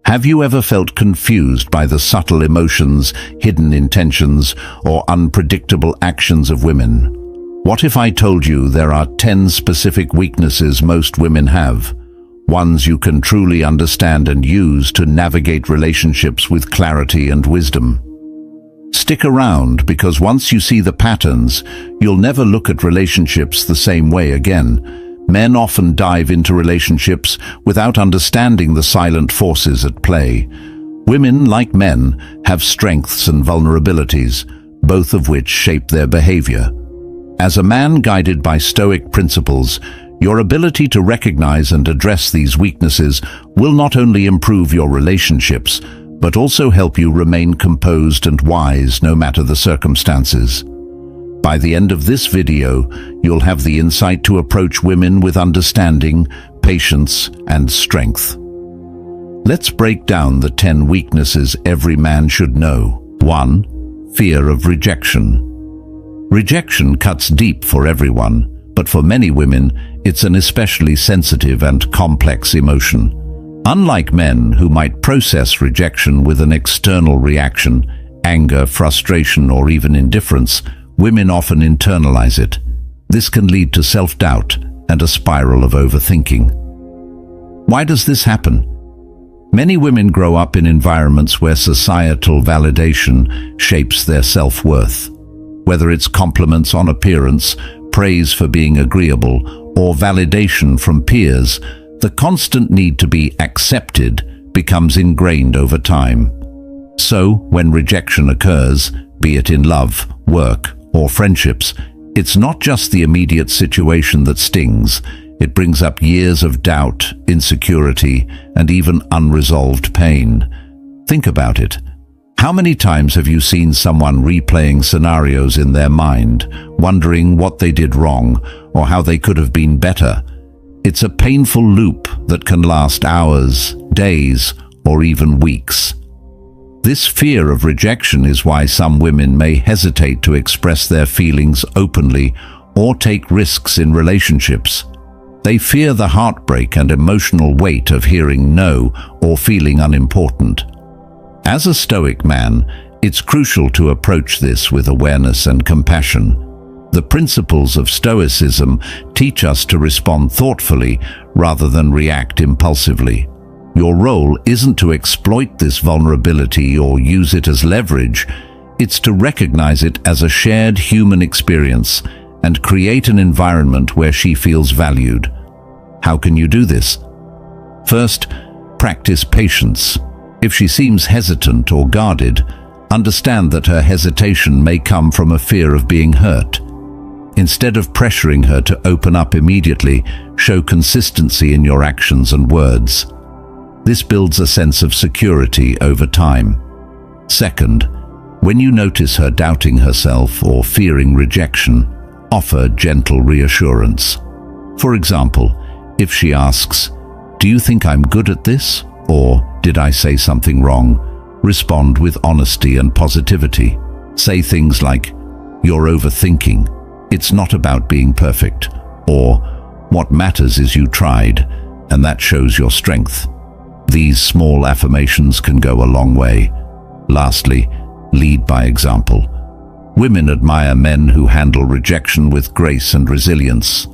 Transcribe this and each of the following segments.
Have you ever felt confused by the subtle emotions, hidden intentions, or unpredictable actions of women? What if I told you there are 10 specific weaknesses most women have? Ones you can truly understand and use to navigate relationships with clarity and wisdom. Stick around, because once you see the patterns, you'll never look at relationships the same way again. Men often dive into relationships without understanding the silent forces at play. Women, like men, have strengths and vulnerabilities, both of which shape their behavior. As a man guided by Stoic principles, your ability to recognize and address these weaknesses will not only improve your relationships, but also help you remain composed and wise no matter the circumstances. By the end of this video, you'll have the insight to approach women with understanding, patience, and strength. Let's break down the 10 weaknesses every man should know. 1. Fear of rejection. Rejection cuts deep for everyone, but for many women, it's an especially sensitive and complex emotion. Unlike men who might process rejection with an external reaction, anger, frustration, or even indifference, women often internalize it. This can lead to self-doubt and a spiral of overthinking. Why does this happen? Many women grow up in environments where societal validation shapes their self-worth. Whether it's compliments on appearance, praise for being agreeable, or validation from peers, the constant need to be accepted becomes ingrained over time. So, when rejection occurs, be it in love, work, or friendships, it's not just the immediate situation that stings. It brings up years of doubt, insecurity, and even unresolved pain. Think about it. How many times have you seen someone replaying scenarios in their mind, wondering what they did wrong or how they could have been better? It's a painful loop that can last hours, days, or even weeks. This fear of rejection is why some women may hesitate to express their feelings openly or take risks in relationships. They fear the heartbreak and emotional weight of hearing no or feeling unimportant. As a Stoic man, it's crucial to approach this with awareness and compassion. The principles of Stoicism teach us to respond thoughtfully rather than react impulsively. Your role isn't to exploit this vulnerability or use it as leverage. It's to recognize it as a shared human experience and create an environment where she feels valued. How can you do this? First, practice patience. If she seems hesitant or guarded, understand that her hesitation may come from a fear of being hurt. Instead of pressuring her to open up immediately, show consistency in your actions and words. This builds a sense of security over time. Second, when you notice her doubting herself or fearing rejection, offer gentle reassurance. For example, if she asks, "Do you think I'm good at this?" or "Did I say something wrong?" respond with honesty and positivity. Say things like, "You're overthinking. It's not about being perfect." Or, "What matters is you tried, and that shows your strength." These small affirmations can go a long way. Lastly, lead by example. Women admire men who handle rejection with grace and resilience.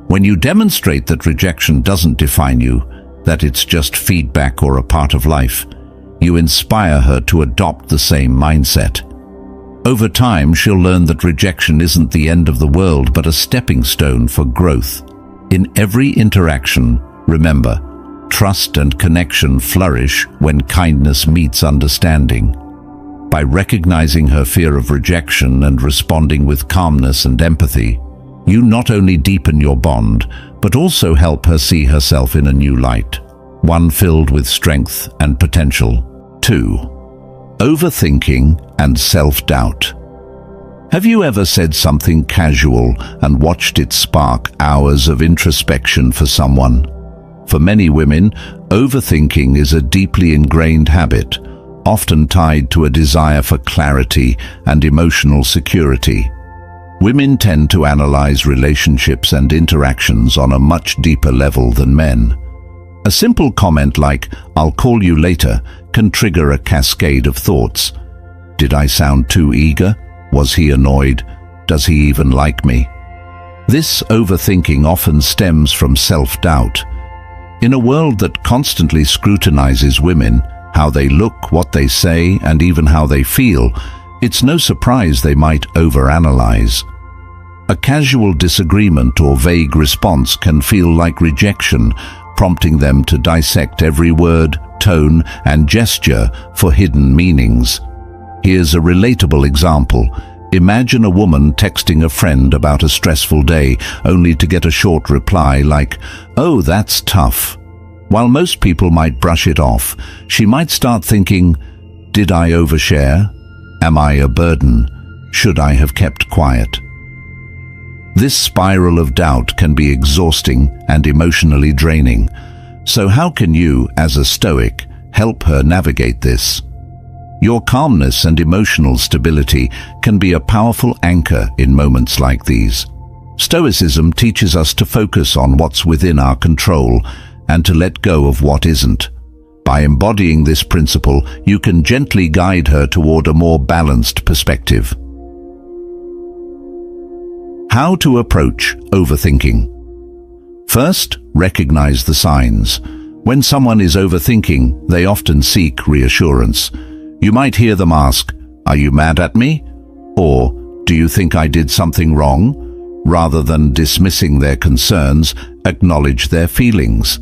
When you demonstrate that rejection doesn't define you, that it's just feedback or a part of life, you inspire her to adopt the same mindset. Over time, she'll learn that rejection isn't the end of the world, but a stepping stone for growth. In every interaction, remember, trust and connection flourish when kindness meets understanding. By recognizing her fear of rejection and responding with calmness and empathy, you not only deepen your bond, but also help her see herself in a new light, one filled with strength and potential. 2. Overthinking and self-doubt. Have you ever said something casual and watched it spark hours of introspection for someone? For many women, overthinking is a deeply ingrained habit, often tied to a desire for clarity and emotional security. Women tend to analyze relationships and interactions on a much deeper level than men. A simple comment like, "I'll call you later," can trigger a cascade of thoughts. Did I sound too eager? Was he annoyed? Does he even like me? This overthinking often stems from self-doubt. In a world that constantly scrutinizes women, how they look, what they say, and even how they feel, it's no surprise they might overanalyze. A casual disagreement or vague response can feel like rejection, prompting them to dissect every word, tone, and gesture for hidden meanings. Here's a relatable example. Imagine a woman texting a friend about a stressful day, only to get a short reply like, "Oh, that's tough." While most people might brush it off, she might start thinking, "Did I overshare? Am I a burden? Should I have kept quiet?" This spiral of doubt can be exhausting and emotionally draining. So how can you, as a Stoic, help her navigate this? Your calmness and emotional stability can be a powerful anchor in moments like these. Stoicism teaches us to focus on what's within our control and to let go of what isn't. By embodying this principle, you can gently guide her toward a more balanced perspective. How to approach overthinking. First, recognize the signs. When someone is overthinking, they often seek reassurance. You might hear them ask, "Are you mad at me?" Or, "Do you think I did something wrong?" Rather than dismissing their concerns, acknowledge their feelings.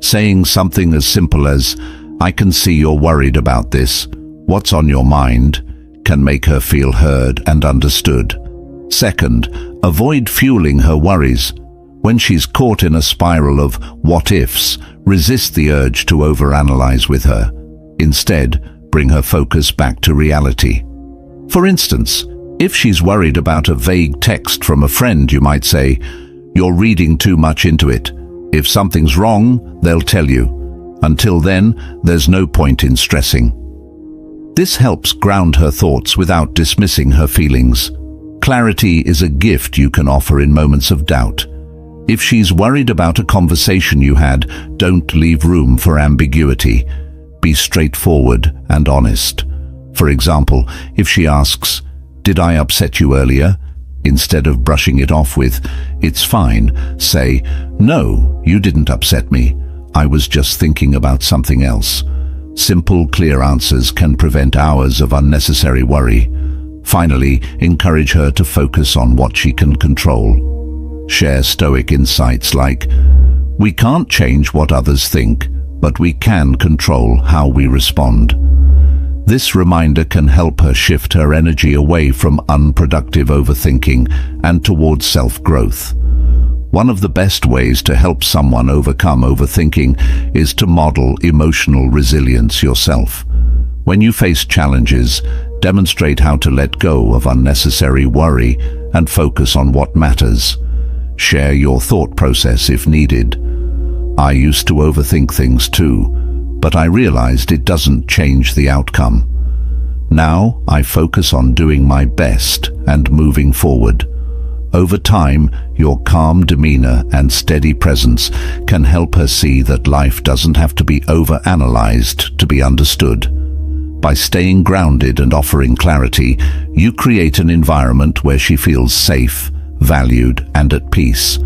Saying something as simple as, "I can see you're worried about this. What's on your mind?" can make her feel heard and understood. Second, avoid fueling her worries. When she's caught in a spiral of what-ifs, resist the urge to overanalyze with her. Instead, bring her focus back to reality. For instance, if she's worried about a vague text from a friend, you might say, "You're reading too much into it. If something's wrong, they'll tell you. Until then, there's no point in stressing." This helps ground her thoughts without dismissing her feelings. Clarity is a gift you can offer in moments of doubt. If she's worried about a conversation you had, don't leave room for ambiguity. Be straightforward and honest. For example, if she asks, "Did I upset you earlier?" Instead of brushing it off with, "It's fine," say, "No, you didn't upset me. I was just thinking about something else." Simple, clear answers can prevent hours of unnecessary worry. Finally, encourage her to focus on what she can control. Share Stoic insights like, "We can't change what others think, but we can control how we respond." This reminder can help her shift her energy away from unproductive overthinking and towards self-growth. One of the best ways to help someone overcome overthinking is to model emotional resilience yourself. When you face challenges, demonstrate how to let go of unnecessary worry and focus on what matters. Share your thought process if needed. "I used to overthink things too, but I realized it doesn't change the outcome. Now I focus on doing my best and moving forward." Over time, your calm demeanor and steady presence can help her see that life doesn't have to be overanalyzed to be understood. By staying grounded and offering clarity, you create an environment where she feels safe, valued, and at peace.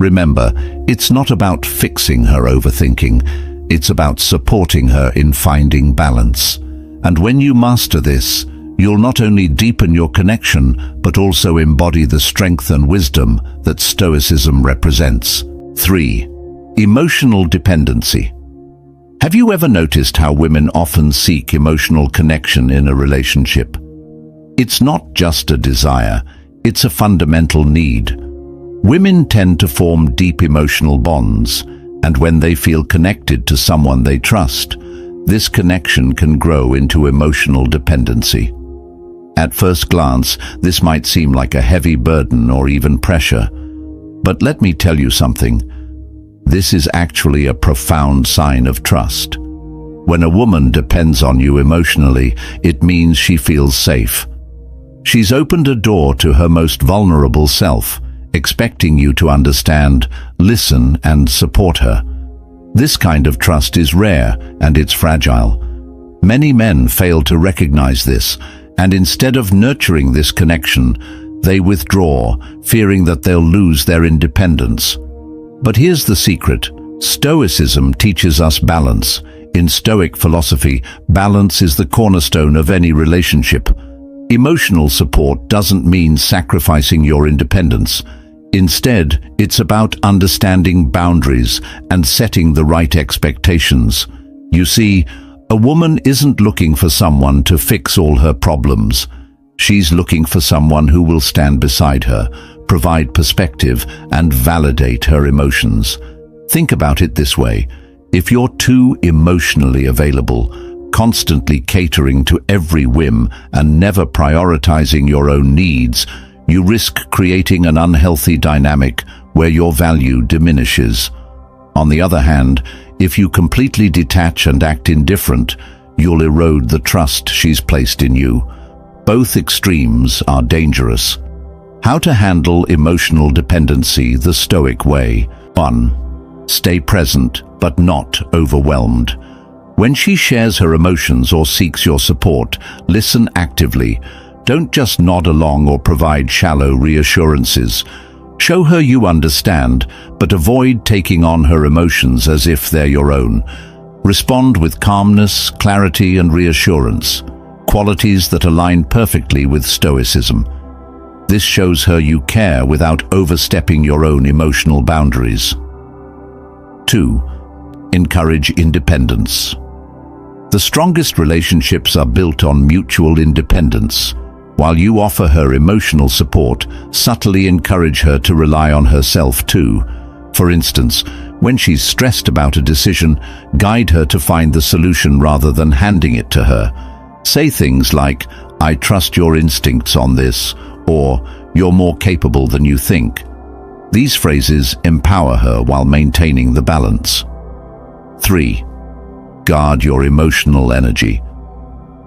Remember, it's not about fixing her overthinking, it's about supporting her in finding balance. And when you master this, you'll not only deepen your connection, but also embody the strength and wisdom that Stoicism represents. 3. Emotional dependency. Have you ever noticed how women often seek emotional connection in a relationship? It's not just a desire, it's a fundamental need. Women tend to form deep emotional bonds, and when they feel connected to someone they trust, this connection can grow into emotional dependency. At first glance, this might seem like a heavy burden or even pressure. But let me tell you something. This is actually a profound sign of trust. When a woman depends on you emotionally, it means she feels safe. She's opened a door to her most vulnerable self, expecting you to understand, listen, and support her. This kind of trust is rare and it's fragile. Many men fail to recognize this, and instead of nurturing this connection, they withdraw, fearing that they'll lose their independence. But here's the secret. Stoicism teaches us balance. In Stoic philosophy, balance is the cornerstone of any relationship. Emotional support doesn't mean sacrificing your independence. Instead, it's about understanding boundaries and setting the right expectations. You see, a woman isn't looking for someone to fix all her problems. She's looking for someone who will stand beside her, provide perspective, and validate her emotions. Think about it this way. If you're too emotionally available, constantly catering to every whim and never prioritizing your own needs, you risk creating an unhealthy dynamic where your value diminishes. On the other hand, if you completely detach and act indifferent, you'll erode the trust she's placed in you. Both extremes are dangerous. How to handle emotional dependency the Stoic way. 1. Stay present, but not overwhelmed. When she shares her emotions or seeks your support, listen actively. Don't just nod along or provide shallow reassurances. Show her you understand, but avoid taking on her emotions as if they're your own. Respond with calmness, clarity, and reassurance, qualities that align perfectly with Stoicism. This shows her you care without overstepping your own emotional boundaries. 2. Encourage independence. The strongest relationships are built on mutual independence. While you offer her emotional support, subtly encourage her to rely on herself too. For instance, when she's stressed about a decision, guide her to find the solution rather than handing it to her. Say things like, "I trust your instincts on this," or "You're more capable than you think." These phrases empower her while maintaining the balance. 3. Guard your emotional energy.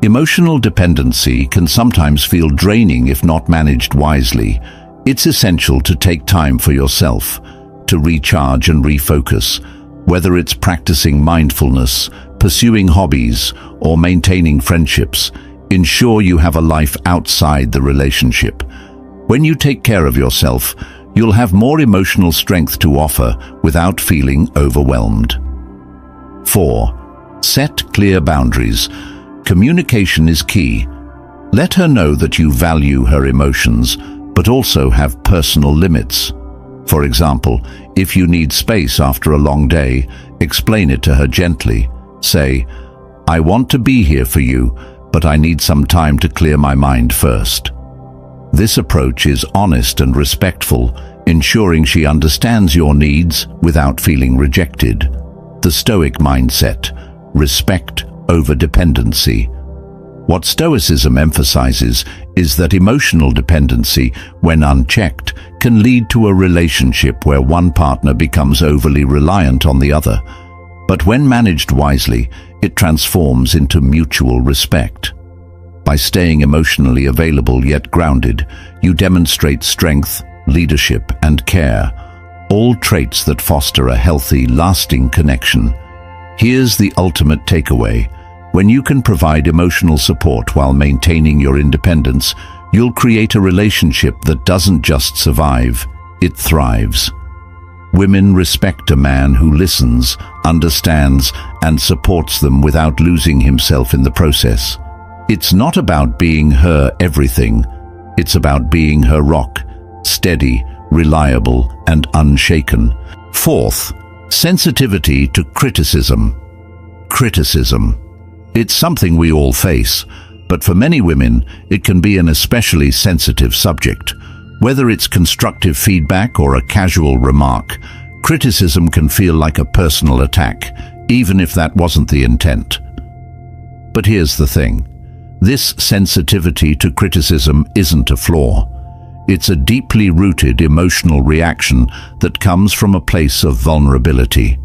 Emotional dependency can sometimes feel draining if not managed wisely. It's essential to take time for yourself, to recharge and refocus. Whether it's practicing mindfulness, pursuing hobbies, or maintaining friendships, ensure you have a life outside the relationship. When you take care of yourself, you'll have more emotional strength to offer without feeling overwhelmed. 4. Set clear boundaries. Communication is key. Let her know that you value her emotions, but also have personal limits. For example, if you need space after a long day, explain it to her gently. Say, "I want to be here for you, but I need some time to clear my mind first." This approach is honest and respectful, ensuring she understands your needs without feeling rejected. The Stoic mindset: respect over dependency. What Stoicism emphasizes is that emotional dependency, when unchecked, can lead to a relationship where one partner becomes overly reliant on the other. But when managed wisely, it transforms into mutual respect. By staying emotionally available yet grounded, you demonstrate strength, leadership, and care, all traits that foster a healthy, lasting connection. Here's the ultimate takeaway. When you can provide emotional support while maintaining your independence, you'll create a relationship that doesn't just survive, it thrives. Women respect a man who listens, understands, and supports them without losing himself in the process. It's not about being her everything. It's about being her rock, steady, reliable, and unshaken. 4th, sensitivity to criticism. Criticism. It's something we all face, but for many women, it can be an especially sensitive subject. Whether it's constructive feedback or a casual remark, criticism can feel like a personal attack, even if that wasn't the intent. But here's the thing. This sensitivity to criticism isn't a flaw. It's a deeply rooted emotional reaction that comes from a place of vulnerability.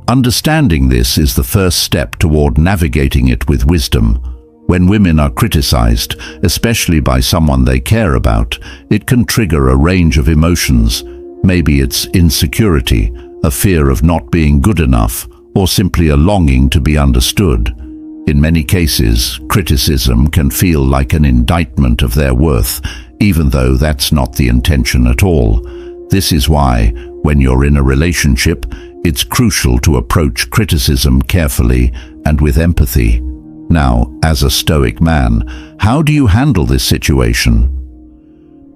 Understanding this is the first step toward navigating it with wisdom. When women are criticized, especially by someone they care about, it can trigger a range of emotions. Maybe it's insecurity, a fear of not being good enough, or simply a longing to be understood. In many cases, criticism can feel like an indictment of their worth, even though that's not the intention at all. This is why, when you're in a relationship, it's crucial to approach criticism carefully and with empathy. Now, as a Stoic man, how do you handle this situation?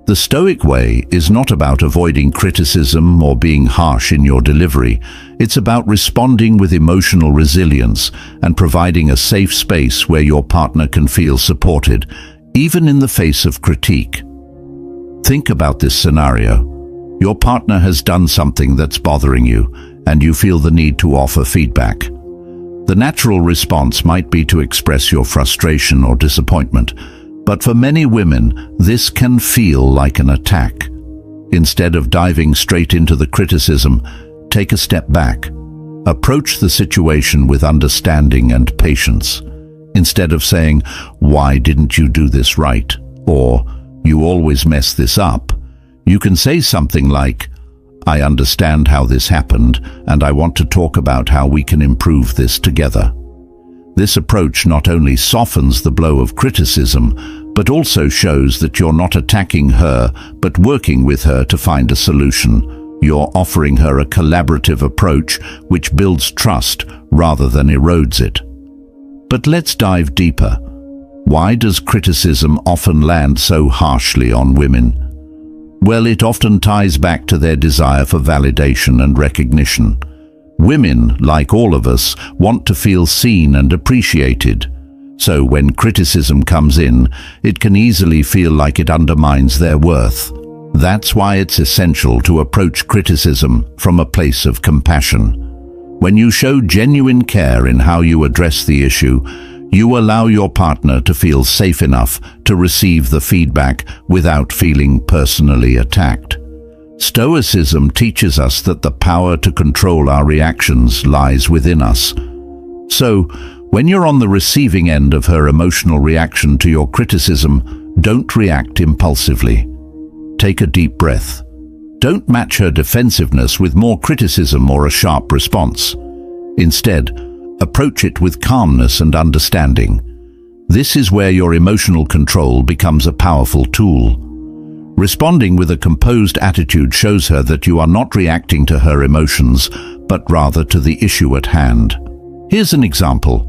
The Stoic way is not about avoiding criticism or being harsh in your delivery. It's about responding with emotional resilience and providing a safe space where your partner can feel supported, even in the face of critique. Think about this scenario. Your partner has done something that's bothering you, and you feel the need to offer feedback. The natural response might be to express your frustration or disappointment, but for many women, this can feel like an attack. Instead of diving straight into the criticism, take a step back. Approach the situation with understanding and patience. Instead of saying, "Why didn't you do this right?" or "You always mess this up," you can say something like, "I understand how this happened, and I want to talk about how we can improve this together." This approach not only softens the blow of criticism, but also shows that you're not attacking her, but working with her to find a solution. You're offering her a collaborative approach which builds trust rather than erodes it. But let's dive deeper. Why does criticism often land so harshly on women? Well, it often ties back to their desire for validation and recognition. Women, like all of us, want to feel seen and appreciated. So when criticism comes in, it can easily feel like it undermines their worth. That's why it's essential to approach criticism from a place of compassion. When you show genuine care in how you address the issue, you allow your partner to feel safe enough to receive the feedback without feeling personally attacked. Stoicism teaches us that the power to control our reactions lies within us. So, when you're on the receiving end of her emotional reaction to your criticism, don't react impulsively. Take a deep breath. Don't match her defensiveness with more criticism or a sharp response. Instead, approach it with calmness and understanding. This is where your emotional control becomes a powerful tool. Responding with a composed attitude shows her that you are not reacting to her emotions, but rather to the issue at hand. Here's an example.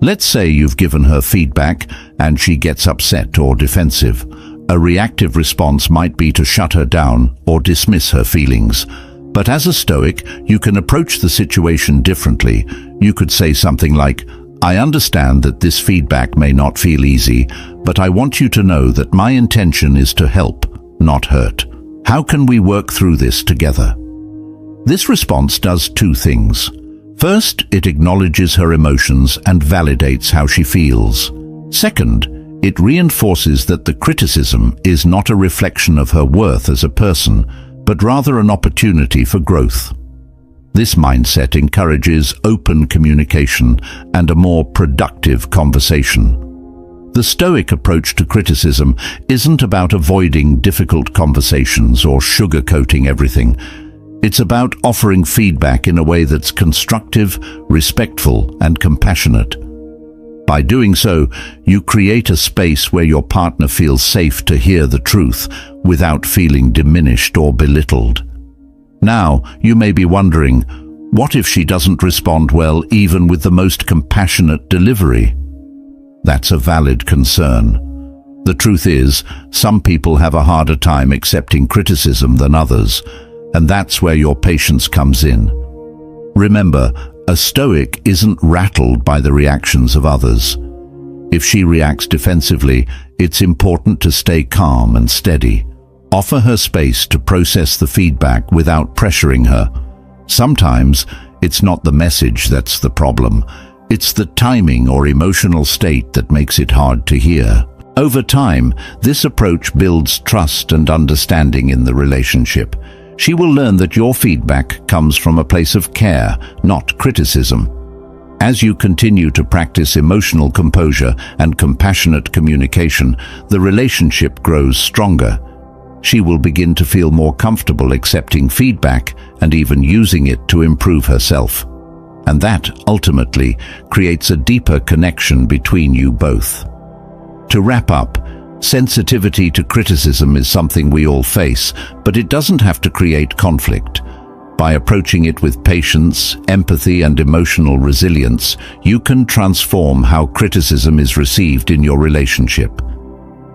Let's say you've given her feedback and she gets upset or defensive. A reactive response might be to shut her down or dismiss her feelings. But as a Stoic, you can approach the situation differently. You could say something like, "I understand that this feedback may not feel easy, but I want you to know that my intention is to help, not hurt. How can we work through this together?" This response does two things. First, it acknowledges her emotions and validates how she feels. Second, it reinforces that the criticism is not a reflection of her worth as a person, but rather an opportunity for growth. This mindset encourages open communication and a more productive conversation. The Stoic approach to criticism isn't about avoiding difficult conversations or sugarcoating everything. It's about offering feedback in a way that's constructive, respectful, and compassionate. By doing so, you create a space where your partner feels safe to hear the truth without feeling diminished or belittled. Now, you may be wondering, what if she doesn't respond well even with the most compassionate delivery? That's a valid concern. The truth is, some people have a harder time accepting criticism than others, and that's where your patience comes in. Remember, a Stoic isn't rattled by the reactions of others. If she reacts defensively, it's important to stay calm and steady. Offer her space to process the feedback without pressuring her. Sometimes, it's not the message that's the problem. It's the timing or emotional state that makes it hard to hear. Over time, this approach builds trust and understanding in the relationship. She will learn that your feedback comes from a place of care, not criticism. As you continue to practice emotional composure and compassionate communication, the relationship grows stronger. she will begin to feel more comfortable accepting feedback and even using it to improve herself. And that, ultimately, creates a deeper connection between you both. To wrap up, sensitivity to criticism is something we all face, but it doesn't have to create conflict. By approaching it with patience, empathy, and emotional resilience, you can transform how criticism is received in your relationship.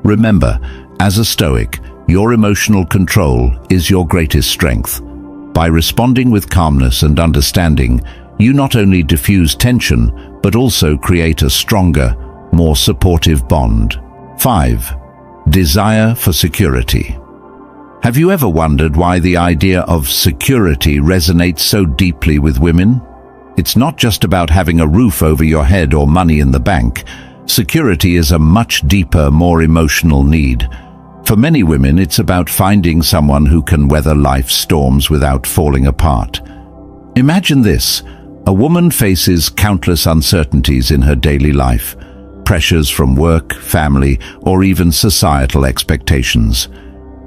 Remember, as a Stoic, your emotional control is your greatest strength. By responding with calmness and understanding, you not only diffuse tension, but also create a stronger, more supportive bond. 5. Desire for security. Have you ever wondered why the idea of security resonates so deeply with women? It's not just about having a roof over your head or money in the bank. Security is a much deeper, more emotional need. For many women, it's about finding someone who can weather life's storms without falling apart. Imagine this: a woman faces countless uncertainties in her daily life, pressures from work, family, or even societal expectations.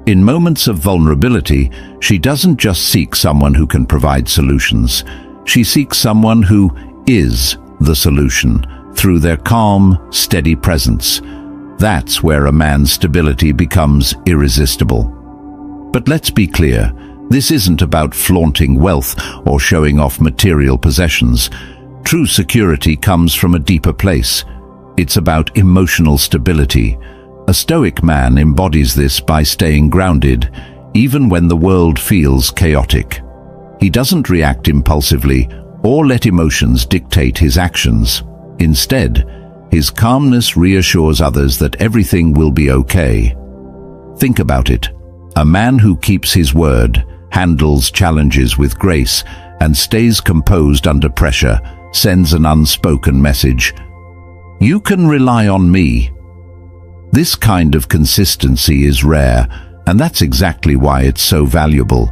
In moments of vulnerability, she doesn't just seek someone who can provide solutions. She seeks someone who is the solution through their calm, steady presence. That's where a man's stability becomes irresistible. But let's be clear, this isn't about flaunting wealth or showing off material possessions. True security comes from a deeper place. It's about emotional stability. A Stoic man embodies this by staying grounded, even when the world feels chaotic. He doesn't react impulsively or let emotions dictate his actions. Instead, his calmness reassures others that everything will be okay. Think about it. A man who keeps his word, handles challenges with grace, and stays composed under pressure sends an unspoken message. You can rely on me. This kind of consistency is rare, and that's exactly why it's so valuable.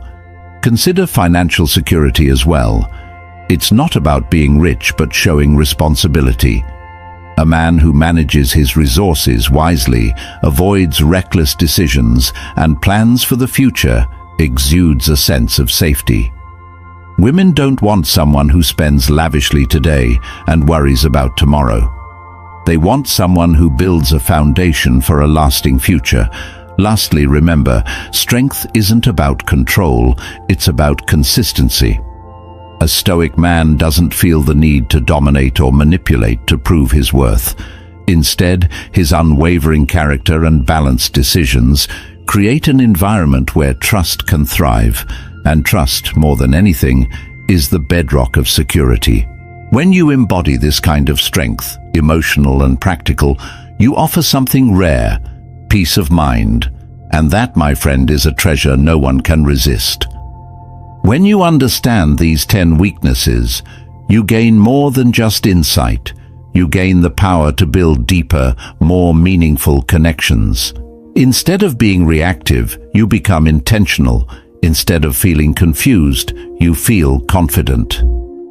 Consider financial security as well. It's not about being rich but showing responsibility. A man who manages his resources wisely, avoids reckless decisions, and plans for the future exudes a sense of safety. Women don't want someone who spends lavishly today and worries about tomorrow. They want someone who builds a foundation for a lasting future. Lastly, remember, strength isn't about control, it's about consistency. A Stoic man doesn't feel the need to dominate or manipulate to prove his worth. Instead, his unwavering character and balanced decisions create an environment where trust can thrive, and trust, more than anything, is the bedrock of security. When you embody this kind of strength, emotional and practical, you offer something rare, peace of mind, and that, my friend, is a treasure no one can resist. When you understand these 10 weaknesses, you gain more than just insight. You gain the power to build deeper, more meaningful connections. Instead of being reactive, you become intentional. Instead of feeling confused, you feel confident.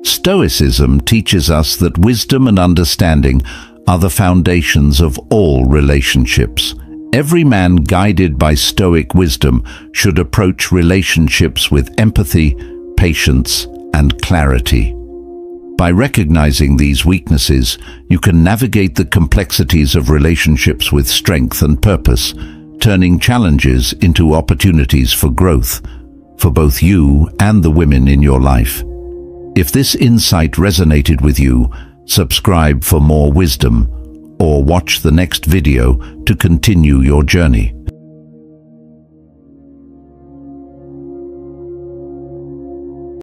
Stoicism teaches us that wisdom and understanding are the foundations of all relationships. Every man guided by Stoic wisdom should approach relationships with empathy, patience, and clarity. By recognizing these weaknesses, you can navigate the complexities of relationships with strength and purpose, turning challenges into opportunities for growth, for both you and the women in your life. If this insight resonated with you, subscribe for more wisdom, or watch the next video to continue your journey.